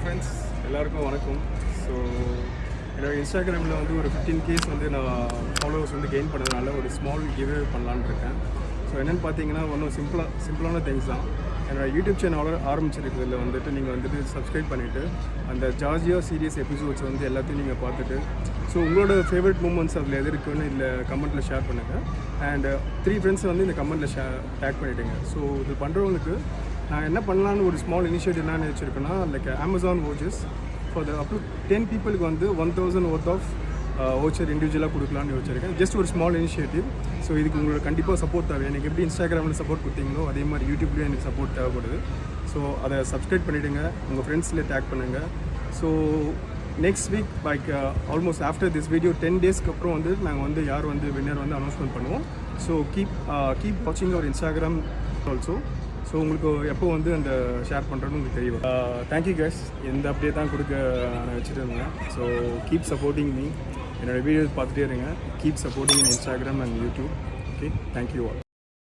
Friends எல்லாருக்கும் வணக்கம். So என்னோட இன்ஸ்டாகிராமில் வந்து ஒரு 15K வந்து நான் ஃபாலோவர்ஸ் வந்து கெயின் பண்ணதுனால ஒரு ஸ்மால் கிவ்அவே பண்ணலான்னு இருக்கேன். ஸோ என்னென்னு பார்த்தீங்கன்னா ஒன்றும் சிம்பிளான திங்ஸ் தான். என்னோடய யூடியூப் சேனல் ஆரம்பிச்சிருக்கிறதுல வந்துட்டு நீங்கள் வந்துட்டு சப்ஸ்கிரைப் பண்ணிவிட்டு அந்த ஜார்ஜியா சீரியஸ் எபிசோட்ஸ் வந்து எல்லாத்தையும் நீங்கள் பார்த்துட்டு ஸோ உங்களோட ஃபேவரட் மூமெண்ட்ஸ் அதில் எது இருக்குன்னு இல்லை கமெண்ட்டில் ஷேர் பண்ணுங்கள். அண்ட் 3 ஃப்ரெண்ட்ஸை வந்து இந்த கமெண்ட்டில் டேக் பண்ணிவிடுங்க. ஸோ இது பண்ணுறவங்களுக்கு நான் என்ன பண்ணலான்னு ஒரு ஸ்மால் இனிஷியேட்டிவ் என்ன வச்சுருக்கேன்னா like Amazon vouchers for the up to 10 பீப்புளுக்கு வந்து 1000 worth ஆஃப் வவுச்சர் இண்டிவிஜுவலாக கொடுக்கலான்னு வச்சுருக்கேன். ஜஸ்ட் ஒரு ஸ்மால் இனிஷியேட்டிவ். ஸோ இதுக்கு உங்களுக்கு கண்டிப்பாக சப்போர்ட் தேவை. எனக்கு எப்படி இன்ஸ்டாகிராமில் சப்போர்ட் கொடுத்தீங்களோ அதே மாதிரி யூடியூப்லேயும் எனக்கு சப்போர்ட் தேவைப்படுது. ஸோ அதை சப்ஸ்கிரைப் பண்ணிவிடுங்க, உங்கள் ஃப்ரெண்ட்ஸில் டேக் பண்ணுங்கள். So next week like almost after this video 10 டேஸ்க்கு அப்புறம் வந்து நாங்கள் வந்து யார் வந்து வின்னர் வந்து அனௌன்ஸ்மெண்ட் பண்ணுவோம். ஸோ கீப் வாட்சிங் அவர் இன்ஸ்டாகிராம் ஆல்சோ. ஸோ உங்களுக்கு எப்போ வந்து அந்த ஷேர் பண்ணுறதுன்னு உங்களுக்கு தெரியும். Thank you guys. இந்த அப்டேட் தான் கொடுக்க நான் வச்சுட்டு இருந்தேன். So keep supporting me. என்னோடய வீடியோஸ் பார்த்துட்டே இருங்க. Keep supporting in Instagram and YouTube. Okay, thank you all.